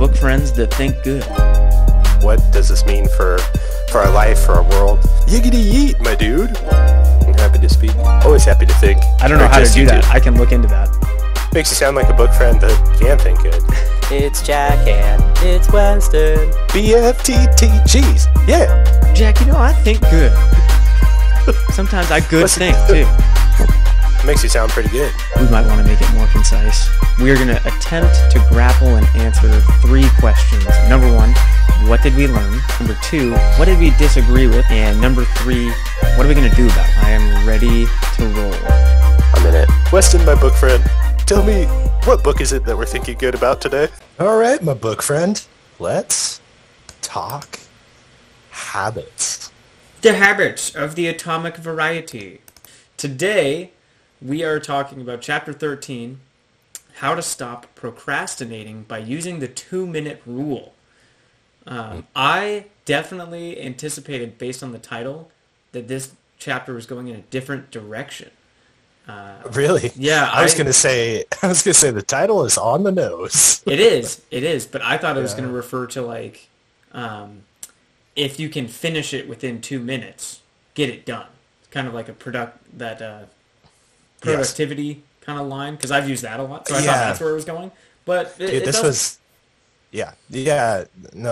book friends that think good. What does this mean for our life, for our world? Yiggity yeet, my dude. I'm happy to speak. Always happy to think. I don't know how to do that. I can look into that. Makes you sound like a book friend that can think good. It's Jack and it's Weston. BFTTGs. Yeah. Jack, I think good. Sometimes I good think, too. Makes you sound pretty good. We might want to make it more concise. We are going to attempt to grapple and answer 3 questions. Number 1, what did we learn? Number 2, what did we disagree with? And number 3, what are we going to do about it? I am ready to roll. I'm in it. Weston, my book friend, tell me, what book is it that we're thinking good about today? All right, my book friend. Let's talk habits. The habits of the atomic variety. Today, we are talking about Chapter 13, How to Stop Procrastinating by Using the 2-Minute Rule. I definitely anticipated, based on the title, that this chapter was going in a different direction. Really? Yeah. I was gonna say the title is on the nose. It is, but I thought it was going to refer to if you can finish it within 2 minutes, get it done. It's kind of like a productivity kind of line, because I've used that a lot, so I thought that's where it was going. But no,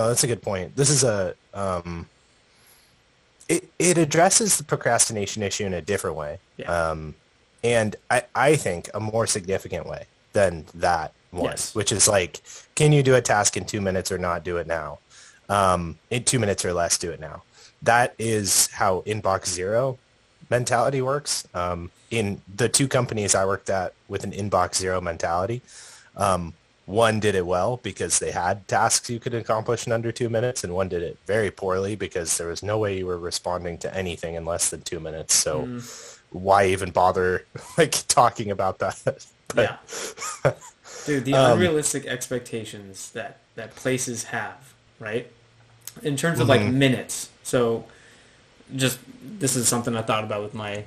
that's a good point. This is it addresses the procrastination issue in a different way. Yeah. And I think a more significant way than that one, which is like, can you do a task in 2 minutes or not do it now? In 2 minutes or less, do it now. That is how Inbox Zero mentality works. In the 2 companies I worked at with an Inbox Zero mentality, one did it well because they had tasks you could accomplish in under 2 minutes, and one did it very poorly because there was no way you were responding to anything in less than 2 minutes. So why even bother talking about that? Yeah. Dude, the unrealistic expectations that places have, right? In terms of minutes. So just, this is something I thought about with my,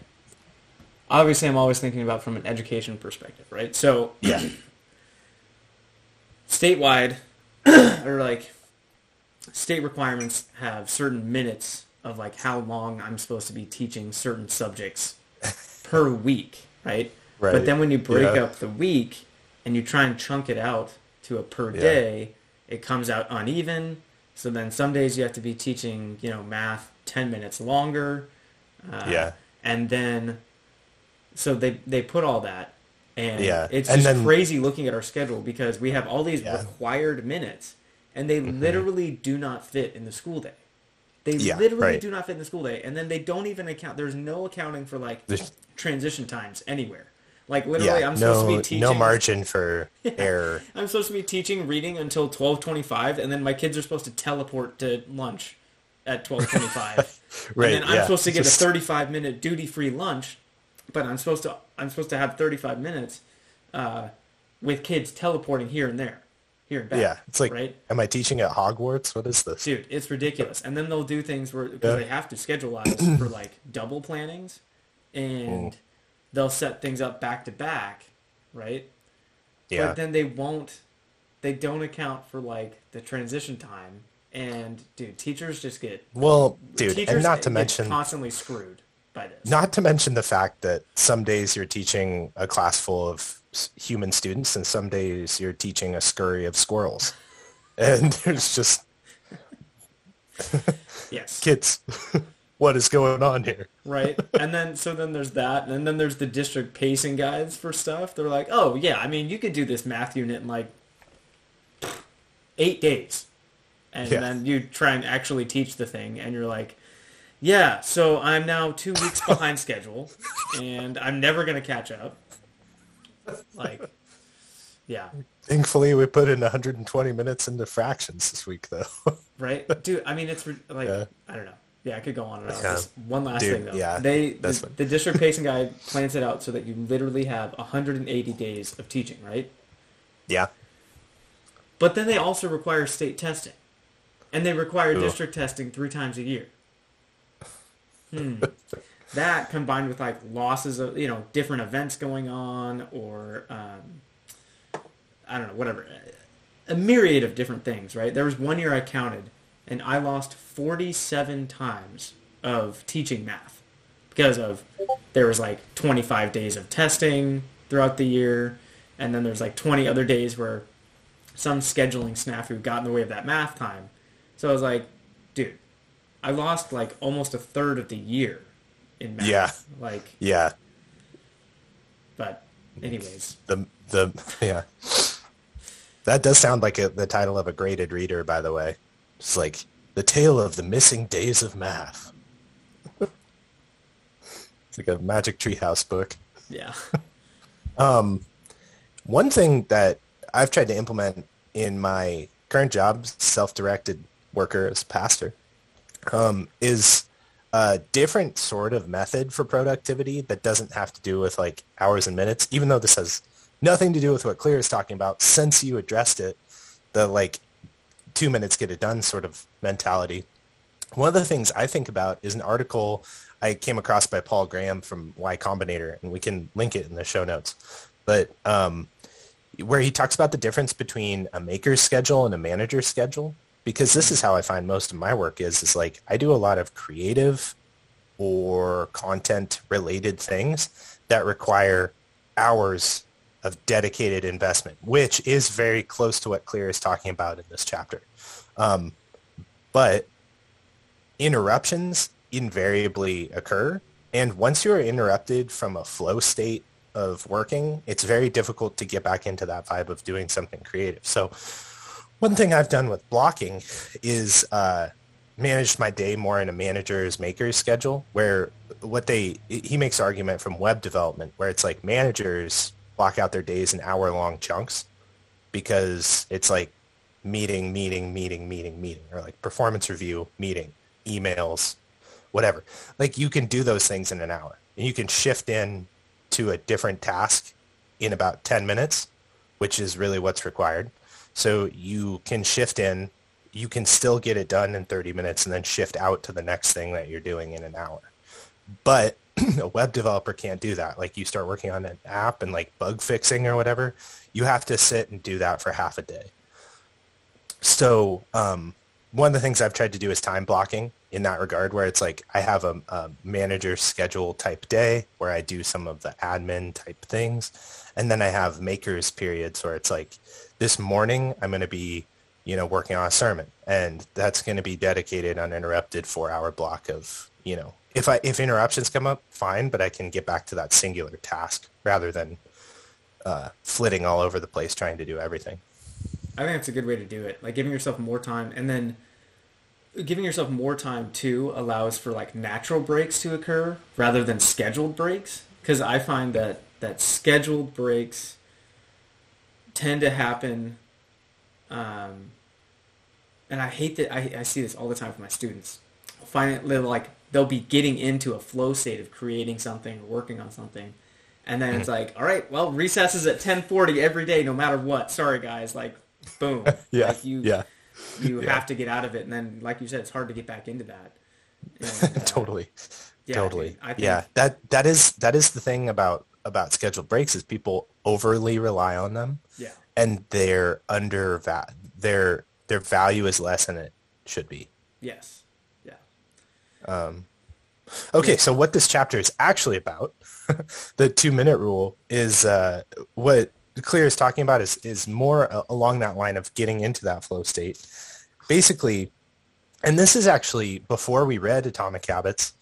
obviously I'm always thinking about from an education perspective, right? So statewide, or state requirements have certain minutes of how long I'm supposed to be teaching certain subjects per week, right? But then when you break up the week and you try and chunk it out to a per day, it comes out uneven. So then some days you have to be teaching, math 10 minutes longer. And then, so they put all that. And it's just crazy looking at our schedule because we have all these required minutes and they literally do not fit in the school day. They literally do not fit in the school day. And then they don't even account. There's no accounting for transition times anywhere. Literally, I'm supposed to be teaching. No margin for error. I'm supposed to be teaching reading until 12:25, and then my kids are supposed to teleport to lunch at 12:25. Right. And then I'm supposed to get a 35-minute duty-free lunch, but I'm supposed to have 35 minutes with kids teleporting here and there, here and back. Yeah, it's like, right? Am I teaching at Hogwarts? What is this? Dude, it's ridiculous. And then they'll do things where because they have to schedule-ize for double plannings, and they'll set things up back to back, right? Yeah. But then they don't account for the transition time. And dude, teachers just get and not to mention constantly screwed by this. Not to mention the fact that some days you're teaching a class full of human students and some days you're teaching a scurry of squirrels. And there's just kids. What is going on here? Right. And then there's that, and then there's the district pacing guides for stuff. They're like, oh yeah, I mean you could do this math unit in 8 days. And then you try and actually teach the thing and you're like, yeah, so I'm now 2 weeks behind schedule and I'm never gonna catch up. Thankfully we put in 120 minutes into fractions this week though. Right? Dude, I mean it's I don't know. Yeah, I could go on and on. Just one last thing, though. Yeah, the district pacing guide plans it out so that you literally have 180 days of teaching, right? Yeah. But then they also require state testing. And they require district testing 3 times a year. That combined with losses of, different events going on or, I don't know, whatever. a myriad of different things, right? There was one year I counted, and I lost 47 times of teaching math because of there was like 25 days of testing throughout the year, and then there's like 20 other days where some scheduling snafu got in the way of that math time. So I was like, dude, I lost like almost a third of the year in math. Yeah. Like, yeah. But anyways. Yeah. That does sound like the title of a graded reader, by the way. It's like The Tale of the Missing Days of Math. It's like a Magic Treehouse book. Yeah. One thing that I've tried to implement in my current job, self-directed worker as pastor, is a different sort of method for productivity that doesn't have to do with like hours and minutes, even though this has nothing to do with what Clear is talking about. Since you addressed it, the like 2 minutes get it done sort of mentality. One of the things I think about is an article I came across by Paul Graham from Y Combinator, and we can link it in the show notes. But where he talks about the difference between a maker's schedule and a manager's schedule, because this is how I find most of my work is like I do a lot of creative or content related things that require hours of dedicated investment, which is very close to what Clear is talking about in this chapter. But interruptions invariably occur. And once you're interrupted from a flow state of working, it's very difficult to get back into that vibe of doing something creative. So one thing I've done with blocking is managed my day more in a manager's maker's schedule, where he makes the argument from web development where it's like managers block out their days in hour-long chunks because it's like meeting, or like performance review, meeting, emails, whatever. Like you can do those things in an hour, and you can shift in to a different task in about 10 minutes, which is really what's required. So you can shift in, you can still get it done in 30 minutes and then shift out to the next thing that you're doing in an hour. But a web developer can't do that. Like you start working on an app and like bug fixing or whatever, you have to sit and do that for half a day. So one of the things I've tried to do is time blocking in that regard, where it's like I have a manager schedule type day where I do some of the admin type things. And then I have makers periods where it's like this morning I'm going to be, working on a sermon, and that's going to be dedicated uninterrupted 4-hour block of, if interruptions come up, fine, but I can get back to that singular task rather than flitting all over the place trying to do everything. I think that's a good way to do it. Like giving yourself more time, and then giving yourself more time too allows for like natural breaks to occur rather than scheduled breaks. Because I find that scheduled breaks tend to happen, and I hate that I see this all the time with my students. I find it like they'll be getting into a flow state of creating something or working on something, and then it's like, all right, well, recess is at 10:40 every day, no matter what. Sorry, guys. Like, boom. Yeah. Like you have to get out of it, and then, like you said, it's hard to get back into that. And, Totally. Yeah, Totally. I think, yeah. That is the thing about scheduled breaks is people overly rely on them. Yeah. And their value is less than it should be. Yes. Yeah. Okay, so what this chapter is actually about, the 2-minute rule, is what Clear is talking about is more along that line of getting into that flow state. Basically, and this is actually before we read Atomic Habits,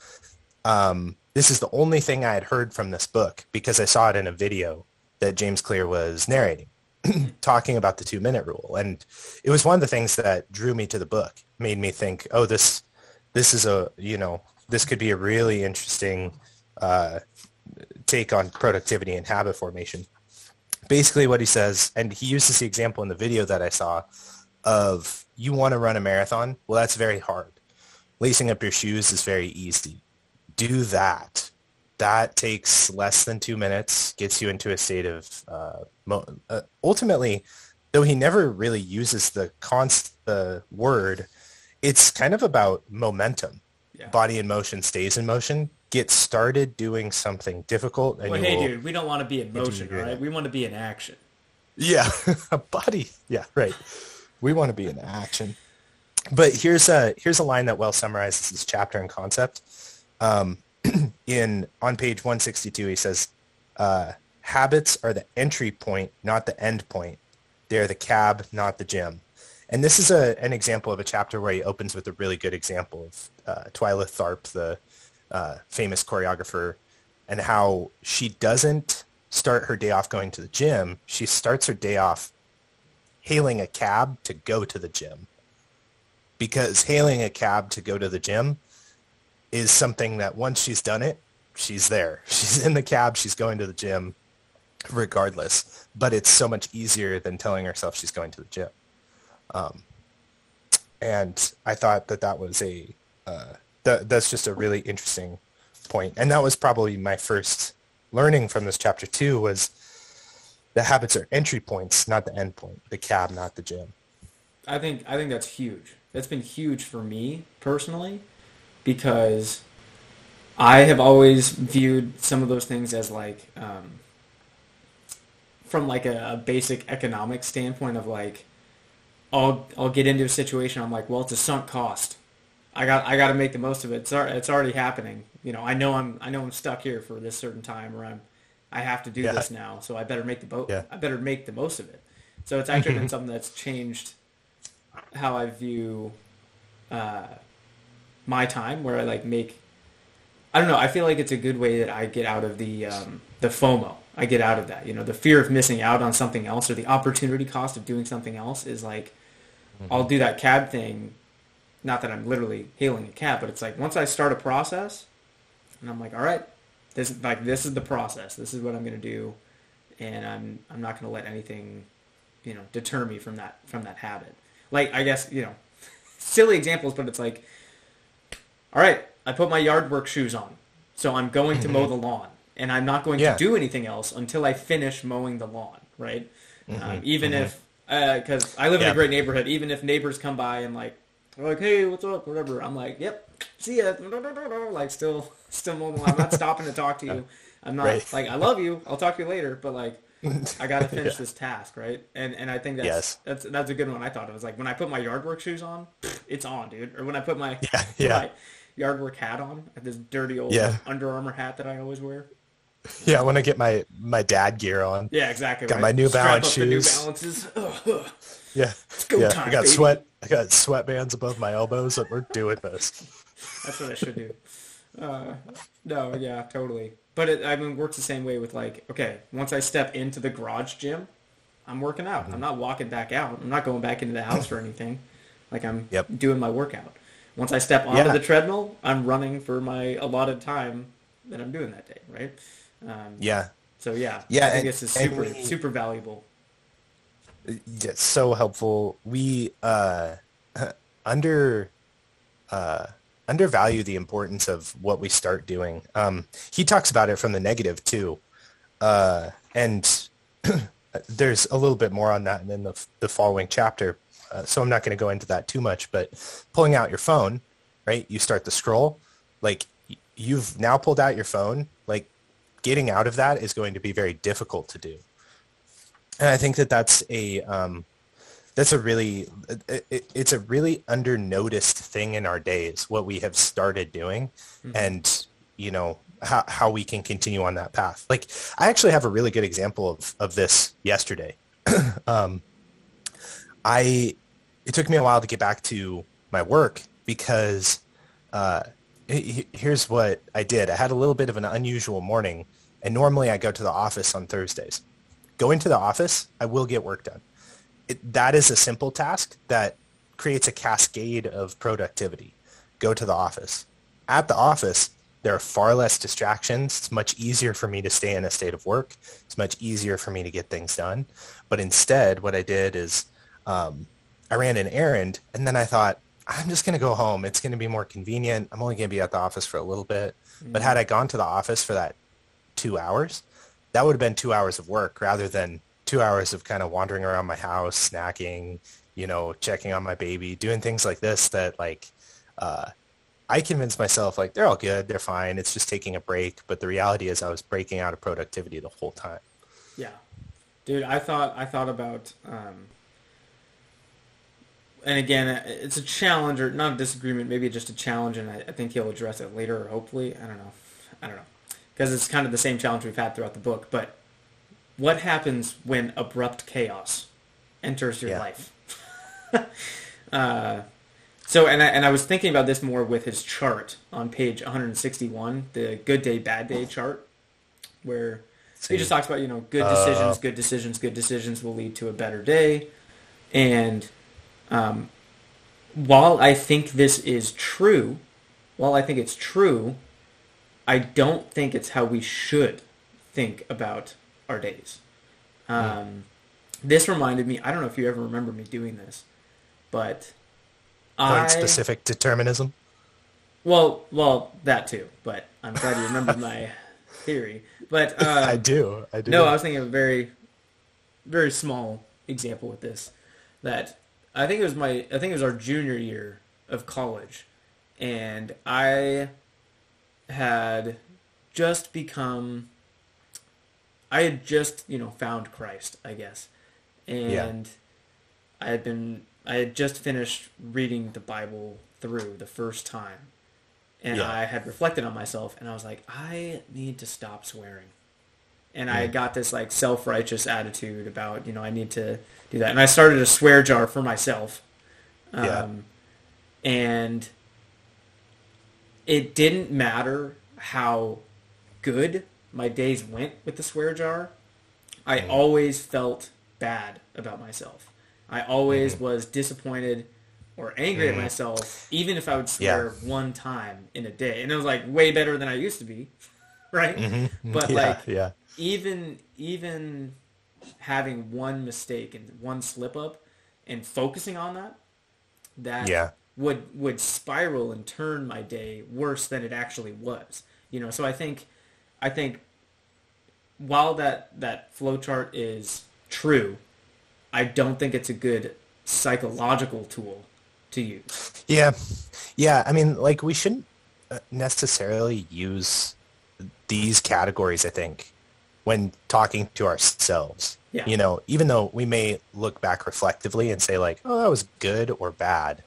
this is the only thing I had heard from this book because I saw it in a video that James Clear was narrating, talking about the 2-minute rule. And it was one of the things that drew me to the book, made me think, oh, this is this could be a really interesting take on productivity and habit formation. Basically what he says, and he uses the example in the video that I saw of you want to run a marathon. Well, that's very hard. Lacing up your shoes is very easy. Do that. That takes less than 2 minutes, gets you into a state of, ultimately, though he never really uses the word, it's kind of about momentum. Yeah. Body in motion stays in motion. Get started doing something difficult. And well, hey, dude, we don't want to be in motion, right? We want to be in action. Yeah, a buddy. Yeah, right. We want to be in action. But here's a line that well summarizes this chapter and concept. Um, in on page 162, he says, "Habits are the entry point, not the end point. They are the cab, not the gym." And this is an example of a chapter where he opens with a really good example of Twyla Tharp, the famous choreographer, and how she doesn't start her day off going to the gym. She starts her day off hailing a cab to go to the gym. Because hailing a cab to go to the gym is something that once she's done it, she's there. She's in the cab, she's going to the gym regardless. But it's so much easier than telling herself she's going to the gym. And I thought that was that's just a really interesting point. And that was probably my first learning from this chapter too, was the habits are entry points, not the end point. The cab, not the gym. I think that's huge. That's been huge for me personally, because I have always viewed some of those things as like from like a basic economic standpoint of like I'll get into a situation. I'm like, well, it's a sunk cost. I got to make the most of it. It's already happening. You know, I know I'm stuck here for this certain time, or I have to do this now. So I better make I better make the most of it. So it's actually been something that's changed how I view my time, where I like I don't know. I feel like it's a good way that I get out of the FOMO. I get out of that. You know, the fear of missing out on something else, or the opportunity cost of doing something else is like, I'll do that cab thing. Not that I'm literally hailing a cab, but it's like once I start a process, and I'm like, all right, this is the process. This is what I'm going to do, and I'm not going to let anything, you know, deter me from that habit. Like, I guess, you know, silly examples, but it's like, all right, I put my yard work shoes on, so I'm going to mow the lawn, and I'm not going to do anything else until I finish mowing the lawn, right? Even if, because I live in a great neighborhood, even if neighbors come by and like, they're like, hey, what's up, whatever, I'm like, yep, see ya, like still mowing the lawn. I'm not stopping to talk to you. I'm not, like, I love you, I'll talk to you later, but like, I got to finish this task, right? And I think that's a good one. I thought it was like when I put my yard work shoes on, it's on, dude. Or when I put my my yard work hat on, this dirty old Under Armour hat that I always wear. Yeah, when I get my dad gear on. Yeah, exactly. Got my New Balance shoes. The New Balances. Yeah, it's go time, I got baby. I got sweatbands above my elbows, and we're doing this. That's what I should do. No, yeah, totally. But it works the same way with like, okay, once I step into the garage gym, I'm working out. I'm not walking back out. I'm not going back into the house or anything. Like I'm doing my workout. Once I step onto the treadmill, I'm running for my allotted time that I'm doing that day, right? So I think this is super valuable. Yeah, so helpful. We undervalue the importance of what we start doing. He talks about it from the negative too, and there's a little bit more on that in the following chapter. So I'm not going to go into that too much. But pulling out your phone, right? You start the scroll, like you've now pulled out your phone. Like getting out of that is going to be very difficult to do. And I think that's a really undernoticed thing in our days, what we have started doing, and you know how we can continue on that path. Like I actually have a really good example of this yesterday. It took me a while to get back to my work because here's what I did. I had a little bit of an unusual morning, and normally I go to the office on Thursdays. Going to the office, I will get work done. That is a simple task that creates a cascade of productivity. Go to the office. At the office, there are far less distractions. It's much easier for me to stay in a state of work. It's much easier for me to get things done. But instead, what I did is I ran an errand, and then I thought, I'm just going to go home. It's going to be more convenient. I'm only going to be at the office for a little bit. But had I gone to the office for that 2 hours, that would have been 2 hours of work rather than 2 hours of kind of wandering around my house, snacking, you know, checking on my baby, doing things like this that like I convinced myself like they're all good, they're fine, it's just taking a break. But the reality is I was breaking out of productivity the whole time. Yeah. Dude, I thought about, and again, it's a challenge or not a disagreement, maybe just a challenge, and I think he'll address it later, hopefully. I don't know, because it's kind of the same challenge we've had throughout the book. But what happens when abrupt chaos enters your life? So, and I was thinking about this more with his chart on page 161, the good day, bad day chart, where he just talks about, good decisions, good decisions, good decisions will lead to a better day. And while I think this is true, while I think it's true, I don't think it's how we should think about our days. This reminded me, I don't know if you ever remember me doing this, but Specific determinism? Well, that too, but I'm glad you remembered my theory. But I do. No, I was thinking of a very, very small example with this. That I think it was our junior year of college, and I had just found Christ, I guess, and I had just finished reading the Bible through the first time, and I had reflected on myself, and I was like, I need to stop swearing. And I got this like self-righteous attitude about, I need to do that. And I started a swear jar for myself. And it didn't matter how good my days went with the swear jar. I always felt bad about myself. I always was disappointed or angry at myself, even if I would swear one time in a day. And it was like way better than I used to be, right? But even having one mistake and one slip up and focusing on that would spiral and turn my day worse than it actually was. So I think while that flowchart is true, I don't think it's a good psychological tool to use. Yeah. I mean, like, we shouldn't necessarily use these categories, I think, when talking to ourselves. Even though we may look back reflectively and say like, oh, that was good or bad,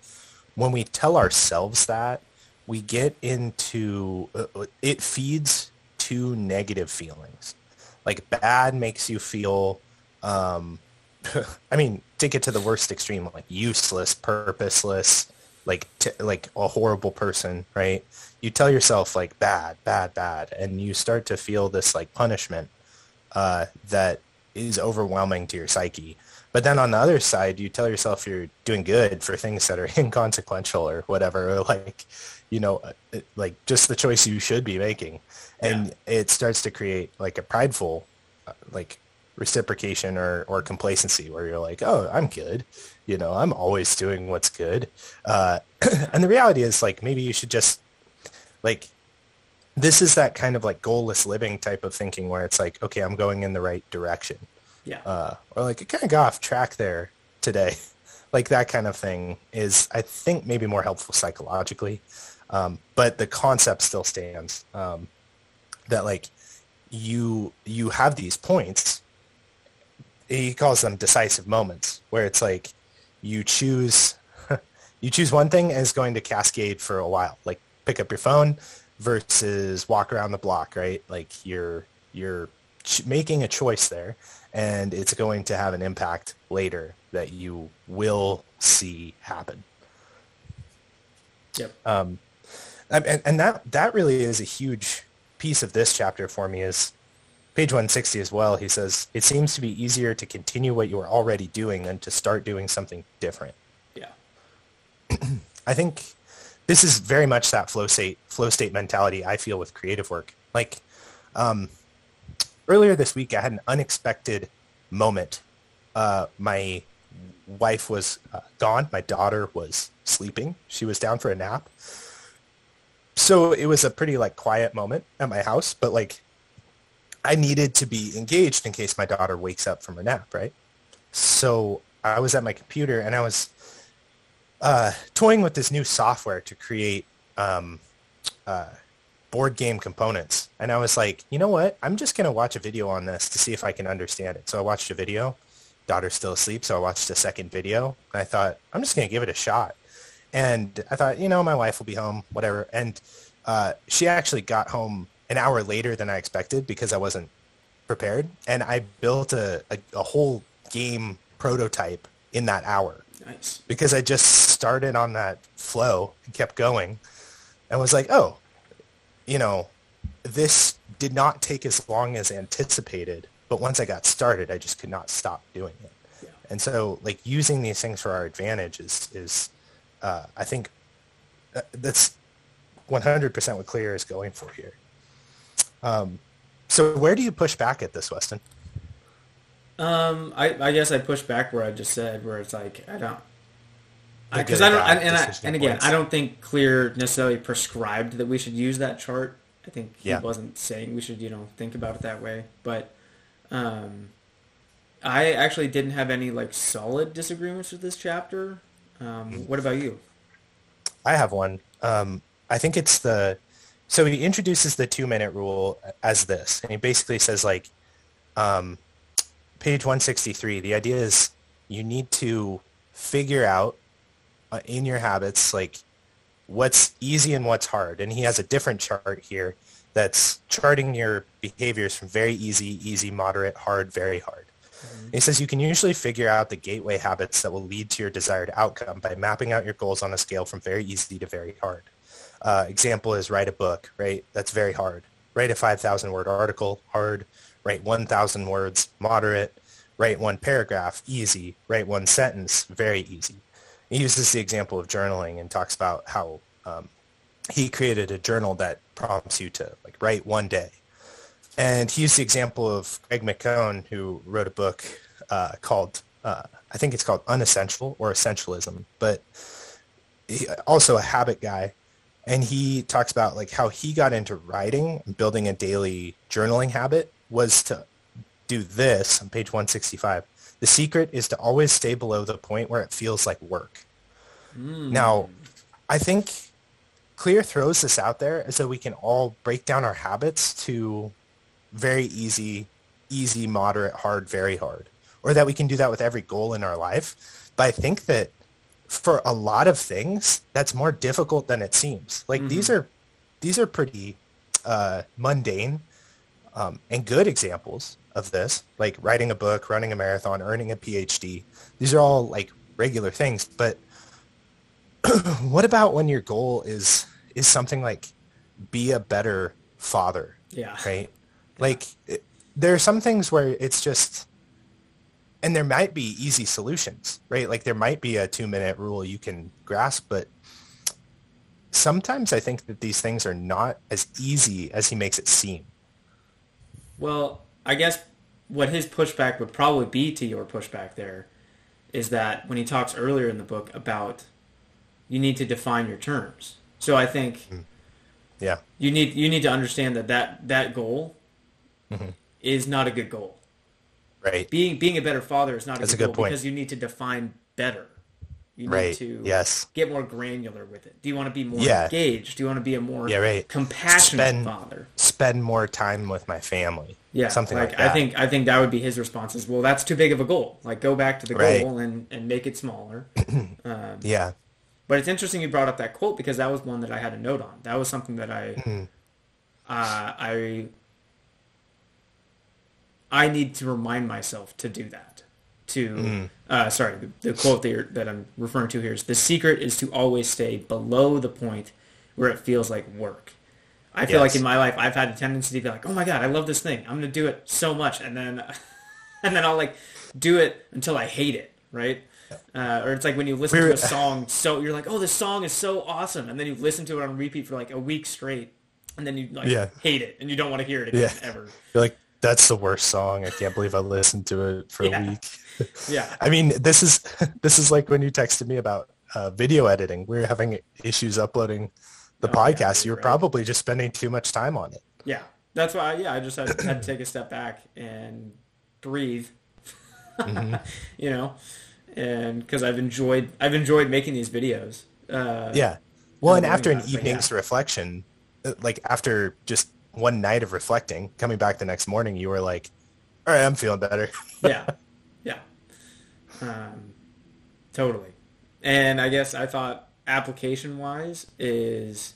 when we tell ourselves that, we get into it feeds two negative feelings. Like, bad makes you feel I mean, take it to the worst extreme, like useless, purposeless, like a horrible person, right? You tell yourself like bad, and you start to feel this like punishment that is overwhelming to your psyche. But then on the other side, you tell yourself you're doing good for things that are inconsequential or whatever, or like, like just the choice you should be making. And it starts to create like a prideful, like reciprocation or complacency where you're like, oh, I'm good. I'm always doing what's good. And the reality is like, maybe you should just like, this is that kind of like goalless living type of thinking where it's like, okay, I'm going in the right direction. Or like, it kind of got off track there today. Like that kind of thing is, I think, maybe more helpful psychologically. But the concept still stands, that like you have these points. He calls them decisive moments, where it's like you choose one thing and it's going to cascade for a while. Like pick up your phone versus walk around the block, right? Like you're making a choice there, and it's going to have an impact later that you will see happen. Yep. And that really is a huge piece of this chapter for me. Is page 160 as well. He says, it seems to be easier to continue what you are already doing than to start doing something different. Yeah. I think this is very much that flow state mentality I feel with creative work. Like, earlier this week, I had an unexpected moment. My wife was gone. My daughter was sleeping. She was down for a nap. So it was a pretty like quiet moment at my house, but like, I needed to be engaged in case my daughter wakes up from her nap, right? So I was at my computer and I was toying with this new software to create board game components. And I was like, you know what? I'm just going to watch a video on this to see if I can understand it. So I watched a video. Daughter's still asleep, so I watched a second video. And I thought, I'm just going to give it a shot. And I thought, my wife will be home, whatever. And she actually got home an hour later than I expected because I wasn't prepared. And I built a whole game prototype in that hour. Nice. Because I just started on that flow and kept going and was like, this did not take as long as anticipated. But once I got started, I just could not stop doing it. Yeah. And so like using these things for our advantage is I think that's 100% what Clear is going for here. So where do you push back at this, Weston? I guess I push back where I just said, where it's like, I don't think Clear necessarily prescribed that we should use that chart. I think he wasn't saying we should, think about it that way. But I actually didn't have any like solid disagreements with this chapter. What about you? I have one. I think it's so he introduces the 2-minute rule as this, and he basically says like, page 163, the idea is you need to figure out in your habits, like what's easy and what's hard. And he has a different chart here that's charting your behaviors from very easy, moderate, hard, very hard. Mm-hmm. He says you can usually figure out the gateway habits that will lead to your desired outcome by mapping out your goals on a scale from very easy to very hard. Example is write a book, right? That's very hard. Write a 5,000 word article, hard. Write 1,000 words, moderate. Write one paragraph, easy. Write one sentence, very easy. He uses the example of journaling and talks about how he created a journal that prompts you to like write one day. And he used the example of Greg McKeown, who wrote a book called, I think it's called Unessential or Essentialism, but also a habit guy. And he talks about like how he got into writing and building a daily journaling habit was to do this on page 165. The secret is to always stay below the point where it feels like work. Now, I think Clear throws this out there so we can all break down our habits to very easy, moderate, hard, very hard, or that we can do that with every goal in our life. But I think that for a lot of things, that's more difficult than it seems. Like these are pretty mundane and good examples of this, like writing a book, running a marathon, earning a PhD. These are all like regular things. But what about when your goal is something like be a better father? Yeah. Right? Yeah. Like there are some things where it's just, and there might be easy solutions, right? Like there might be a 2-minute rule you can grasp, but sometimes I think that these things are not as easy as he makes it seem. Well, I guess what his pushback would probably be to your pushback there is that when he talks earlier in the book about you need to define your terms. So I think you need to understand that goal is not a good goal. Right. Being a better father is not a good goal point. because you need to define better. You right. need to yes. get more granular with it. Do you want to be more engaged? Do you want to be a more compassionate father? Spend more time with my family. Yeah, something like that. I think that would be his response is, well, that's too big of a goal. Like, go back to the goal and make it smaller. Yeah. But it's interesting you brought up that quote because that was one that I had a note on. That was something that I need to remind myself to do that. The quote that I'm referring to here is, the secret is to always stay below the point where it feels like work. I feel like in my life, I've had a tendency to be like, oh my God, I love this thing. I'm going to do it so much. And then I'll like do it until I hate it. Right. Or it's like when you listen to a song, so you're like, oh, this song is so awesome. And then you listen to it on repeat for like a week straight. And then you hate it and you don't want to hear it again ever. You're like, that's the worst song. I can't believe I listened to it for a week. Yeah. I mean, this is like when you texted me about video editing. We were having issues uploading the podcast. You're probably just spending too much time on it. Yeah. That's why, I just had to take a step back and breathe, you know, and because I've enjoyed making these videos. Well, and after an evening's reflection, like after just one night of reflecting, coming back the next morning, you were like, all right, I'm feeling better. Yeah. Yeah. Totally. And I guess I thought application wise is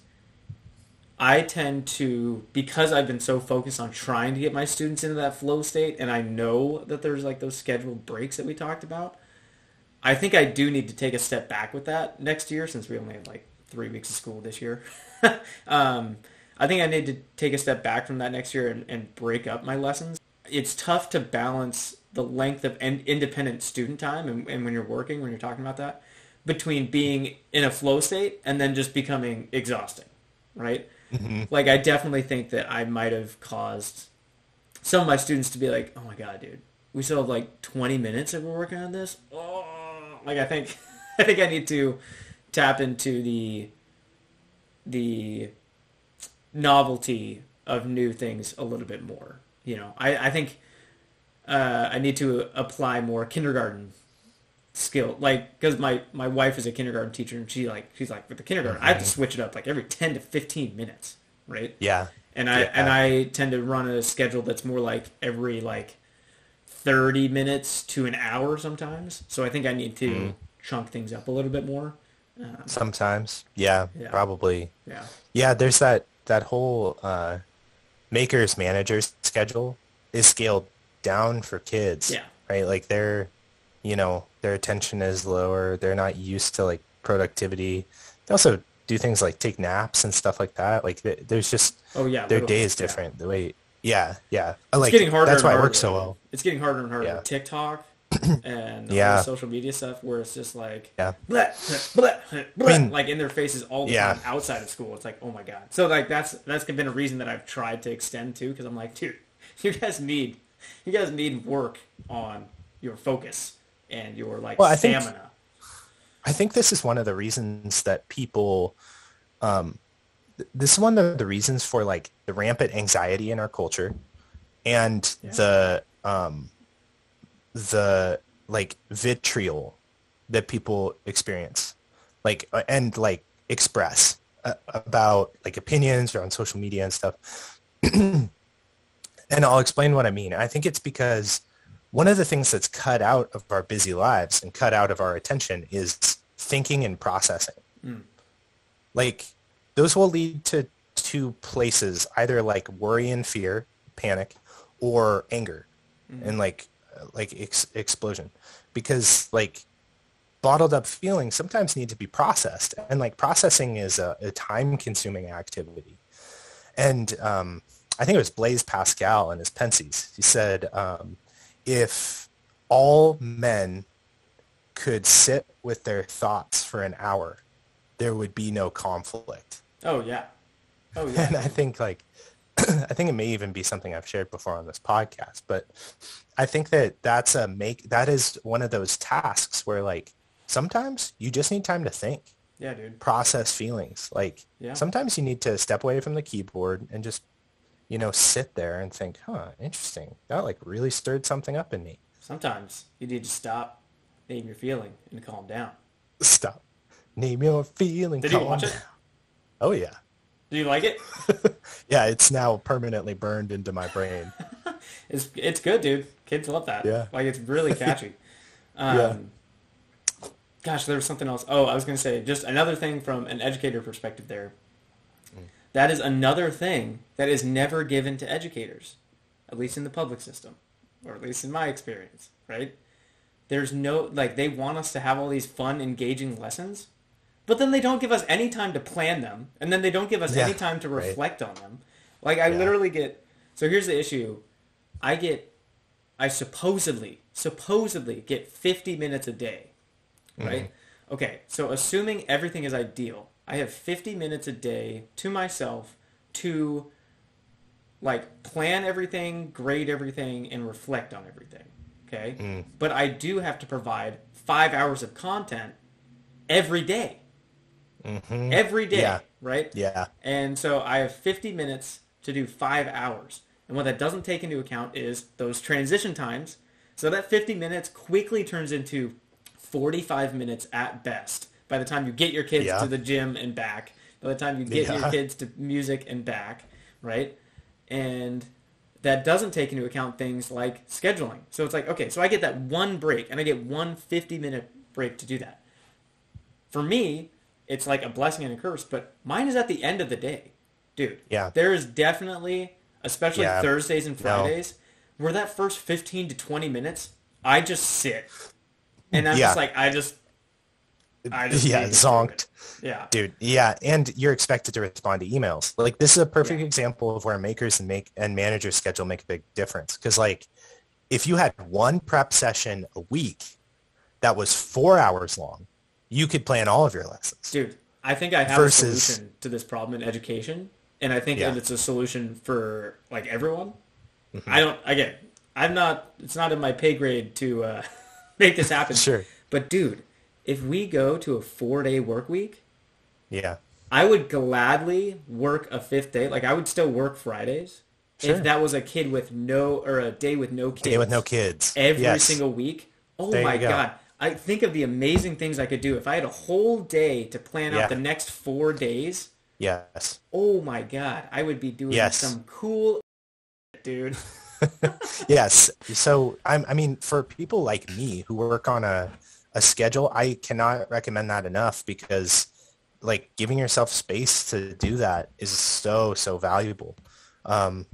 I tend to, because I've been so focused on trying to get my students into that flow state, and I know that there's like those scheduled breaks that we talked about, I think I do need to take a step back with that next year, since we only have like 3 weeks of school this year. I think I need to take a step back from that next year and break up my lessons. It's tough to balance the length of independent student time and when you're working, when you're talking about that, between being in a flow state and then just becoming exhausting, right? Mm-hmm. Like, I definitely think that I might have caused some of my students to be like, oh my God, dude, we still have like 20 minutes if we're working on this. Oh, like I think I need to tap into the novelty of new things a little bit more. You know, I think I need to apply more kindergarten skill, like, because my wife is a kindergarten teacher, and she's like with the kindergarten, I have to switch it up like every 10 to 15 minutes, right? Yeah. And I tend to run a schedule that's more like every like 30 minutes to an hour sometimes. So I think I need to chunk things up a little bit more. Sometimes. Yeah, probably. Yeah. Yeah, there's that whole makers managers schedule is scaled down for kids. Yeah. Right? Like their attention is lower. They're not used to like productivity. They also do things like take naps and stuff like that. Like there's just their day is different. Yeah. The way It's getting harder. That's why it works so well. It's getting harder and harder with TikTok and all the social media stuff, where it's just like blah, blah, blah, like in their faces all the time outside of school. It's like, oh my God. So like that's been a reason that I've tried to extend to, because I'm like, dude, you guys need work on your focus and your like stamina. I think this is one of the reasons that people this is one of the reasons for like the rampant anxiety in our culture and the like vitriol that people experience, like, and like express about like opinions or on social media and stuff. And I'll explain what I mean. I think it's because one of the things that's cut out of our busy lives and cut out of our attention is thinking and processing. Like, those will lead to two places, either like worry and fear, panic, or anger and like explosion. Because like bottled up feelings sometimes need to be processed, and like processing is a time consuming activity. And I think it was Blaise Pascal in his Pensies. He said, if all men could sit with their thoughts for an hour, there would be no conflict. Oh yeah. And I think like, I think it may even be something I've shared before on this podcast, but I think that that is one of those tasks where like sometimes you just need time to think. Yeah, dude. Process feelings. Like sometimes you need to step away from the keyboard and just, sit there and think, interesting. That like really stirred something up in me. Sometimes you need to stop, name your feeling, and calm down. Stop. Name your feeling. Did you watch it? Oh yeah. Do you like it? Yeah, it's now permanently burned into my brain. It's good, dude. Kids love that. Yeah. Like, it's really catchy. Gosh, there was something else. Oh, I was going to say, just another thing from an educator perspective there. That is another thing that is never given to educators, at least in the public system, or at least in my experience, right? There's no, like, they want us to have all these fun, engaging lessons, but then they don't give us any time to plan them, and then they don't give us any time to reflect on them. Like, I literally get, so here's the issue. I supposedly get 50 minutes a day, right? Okay, so assuming everything is ideal, I have 50 minutes a day to myself to, like, plan everything, grade everything, and reflect on everything, okay? But I do have to provide 5 hours of content every day. Every day, right? Yeah. And so I have 50 minutes to do 5 hours. And what that doesn't take into account is those transition times. So that 50 minutes quickly turns into 45 minutes at best. By the time you get your kids to the gym and back, by the time you get your kids to music and back, right? And that doesn't take into account things like scheduling. So it's like, okay, so I get that one break, and I get one 50-minute break to do that. For me, it's like a blessing and a curse, but mine is at the end of the day. Dude, there is definitely, especially Thursdays and Fridays, where that first 15 to 20 minutes, I just sit. And I'm just like, I just zonked. Yeah. Dude, and you're expected to respond to emails. Like, this is a perfect example of where makers and managers schedule make a big difference. Because, like, if you had one prep session a week that was 4 hours long, you could plan all of your lessons. Dude, I think I have a solution to this problem in education. And I think that it's a solution for, like, everyone. Mm-hmm. It's not in my pay grade to make this happen. Sure. But, dude, if we go to a 4-day work week, I would gladly work a 5th day. Like, I would still work Fridays if that was a day with no kids. Day with no kids. Every single week. Oh, my God. I think of the amazing things I could do. If I had a whole day to plan out the next 4 days. Yes. Oh, my God. I would be doing some cool dude. Yes. So, I mean, for people like me who work on a schedule, I cannot recommend that enough, because, like, giving yourself space to do that is so valuable. And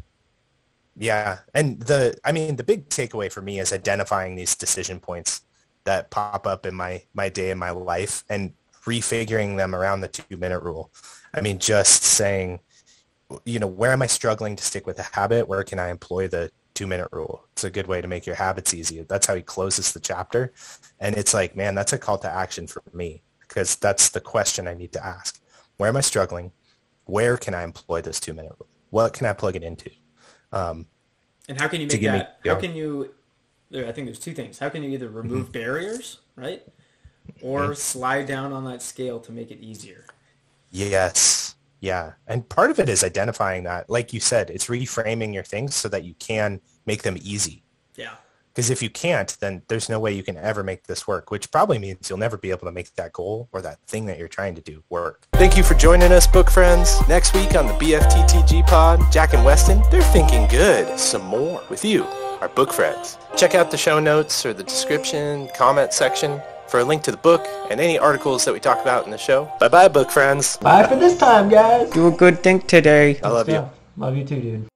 the big takeaway for me is identifying these decision points that pop up in my day in my life and refiguring them around the 2-minute rule. I mean, just saying, where am I struggling to stick with a habit? Where can I employ the 2-minute rule? It's a good way to make your habits easy. That's how he closes the chapter. And it's like, man, that's a call to action for me, because that's the question I need to ask. Where am I struggling? Where can I employ this 2-minute rule? What can I plug it into? And how can you make that? How can you, I think there's two things. How can you either remove barriers, right? Or slide down on that scale to make it easier? Yes. Yeah. And part of it is identifying that, like you said, it's reframing your things so that you can make them easy. Yeah. Because if you can't, then there's no way you can ever make this work, which probably means you'll never be able to make that goal or that thing that you're trying to do work. Thank you for joining us, book friends. Next week on the BFTTG pod, Jack and Weston, they're thinking good some more with you, our book friends. Check out the show notes or the description, comment section for a link to the book and any articles that we talk about in the show. Bye-bye, book friends. Bye for this time, guys. Do a good thing today. I love you. Love you too, dude.